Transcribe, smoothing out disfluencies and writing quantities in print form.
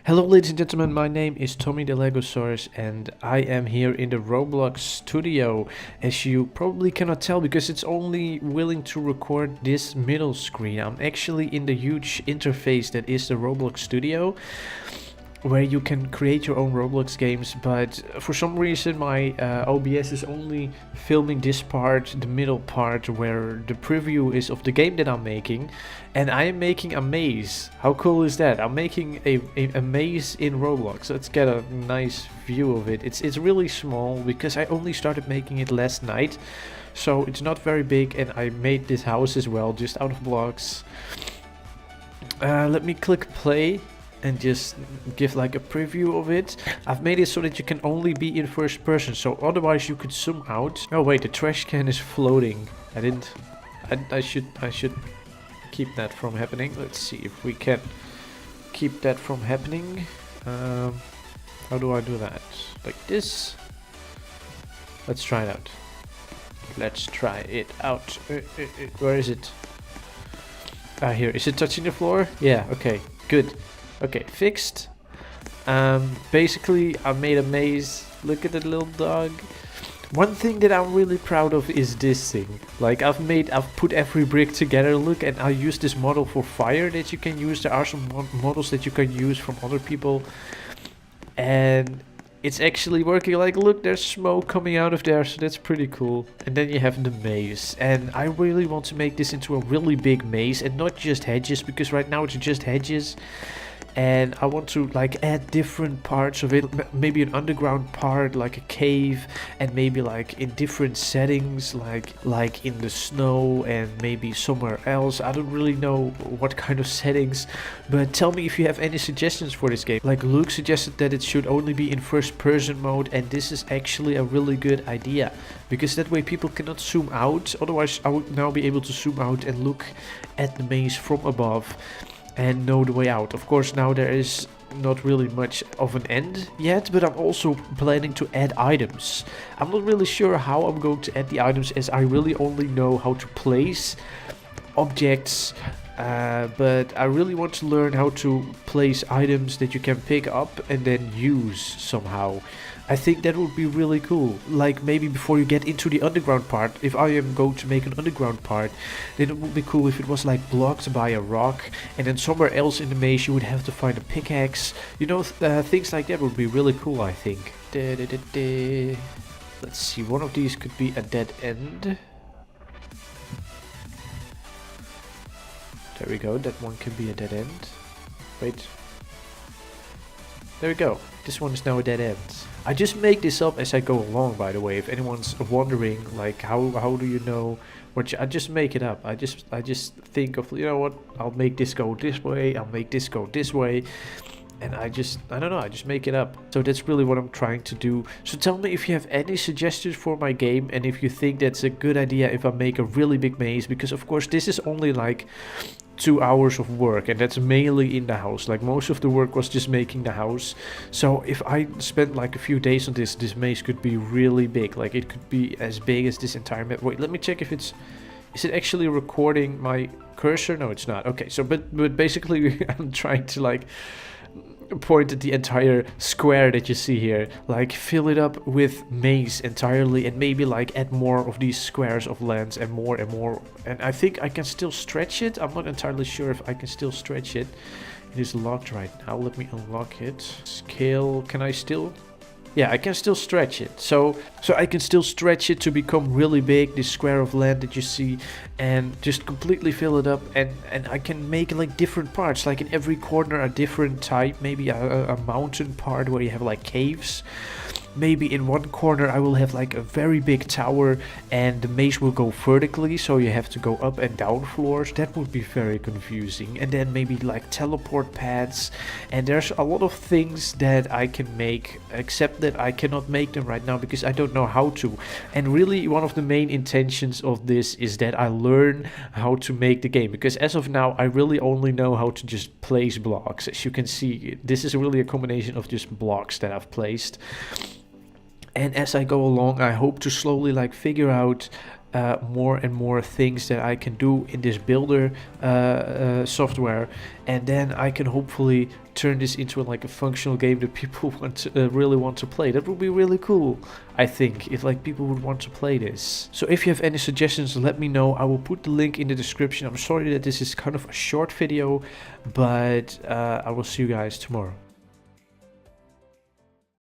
Hello ladies and gentlemen, my name is Tommy the Legosaurus and I am here in the Roblox studio. As you probably cannot tell because it's only willing to record this middle screen. I'm actually in the huge interface that is the Roblox studio, where you can create your own Roblox games, but for some reason my OBS is only filming this part, the middle part, where the preview is of the game that I'm making, and I am making a maze. How cool is that? I'm making a maze in Roblox. Let's get a nice view of it. It's really small because I only started making it last night, so it's not very big, and I made this house as well, just out of blocks. Let me click play and just give like a preview of it. I've made it so that you can only be in first person, so otherwise you could zoom out. Oh wait, the trash can is floating. I should keep that from happening. Let's see if we can keep that from happening. How do I do that? Like this? Let's try it out. Let's try it out. Where is it? Ah, here. Is it touching the floor? Yeah, okay, good. Okay, fixed. Basically, I made a maze. Look at the little dog. One thing that I'm really proud of is this thing. Like, I've put every brick together. Look, and I used this model for fire that you can use. There are some models that you can use from other people, and it's actually working. Like, look, there's smoke coming out of there, so that's pretty cool. And then you have the maze, and I really want to make this into a really big maze and not just hedges, because right now it's just hedges. And I want to like add different parts of it, maybe an underground part, like a cave, and maybe like in different settings, like in the snow and maybe somewhere else. I don't really know what kind of settings, but tell me if you have any suggestions for this game. Like Luke suggested that it should only be in first person mode, and this is actually a really good idea, because that way people cannot zoom out. Otherwise I would now be able to zoom out and look at the maze from above and know the way out. Of course, now there is not really much of an end yet, but I'm also planning to add items. I'm not really sure how I'm going to add the items, as I really only know how to place objects, but I really want to learn how to place items that you can pick up and then use somehow. I think that would be really cool. Like maybe before you get into the underground part, if I am going to make an underground part, then it would be cool if it was like blocked by a rock, and then somewhere else in the maze you would have to find a pickaxe. You know, things like that would be really cool, I think. Let's see, one of these could be a dead end. There we go, that one can be a dead end. Wait. There we go. This one is now a dead end. I just make this up as I go along, by the way. If anyone's wondering, like, how do you know what I just make it up. I just think of, you know what, I'll make this go this way, I'll make this go this way. And I don't know, I just make it up. So that's really what I'm trying to do. So tell me if you have any suggestions for my game, and if you think that's a good idea if I make a really big maze. Because of course this is only like 2 hours of work, and that's mainly in the house. Like most of the work was just making the house. So if I spent like a few days on this maze could be really big. Like it could be as big as this entire map. Wait, let me check if it's... Is it actually recording my cursor? No, it's not. Okay, so but basically I'm trying to like point at the entire square that you see here, like fill it up with maze entirely, and maybe like add more of these squares of lands and more, and I think I can still stretch it. I'm not entirely sure if I can still stretch it. It is locked right now. Let me unlock it. Scale, can I still? Yeah, I can still stretch it. So I can still stretch it to become really big, this square of land that you see, and just completely fill it up, and I can make like different parts, like in every corner a different type. Maybe a mountain part where you have like caves. Maybe in one corner I will have like a very big tower, and the maze will go vertically, so you have to go up and down floors. That would be very confusing. And then maybe like teleport pads, and there's a lot of things that I can make, except that I cannot make them right now because I don't know how to. And really one of the main intentions of this is that I learn how to make the game, because as of now I really only know how to just place blocks. As you can see, this is really a combination of just blocks that I've placed. And as I go along, I hope to slowly like figure out more and more things that I can do in this builder software, and then I can hopefully turn this into like a functional game that people want to, really want to play. That would be really cool, I think, if like people would want to play this. So if you have any suggestions, let me know. I will put the link in the description. I'm sorry that this is kind of a short video, but I will see you guys tomorrow.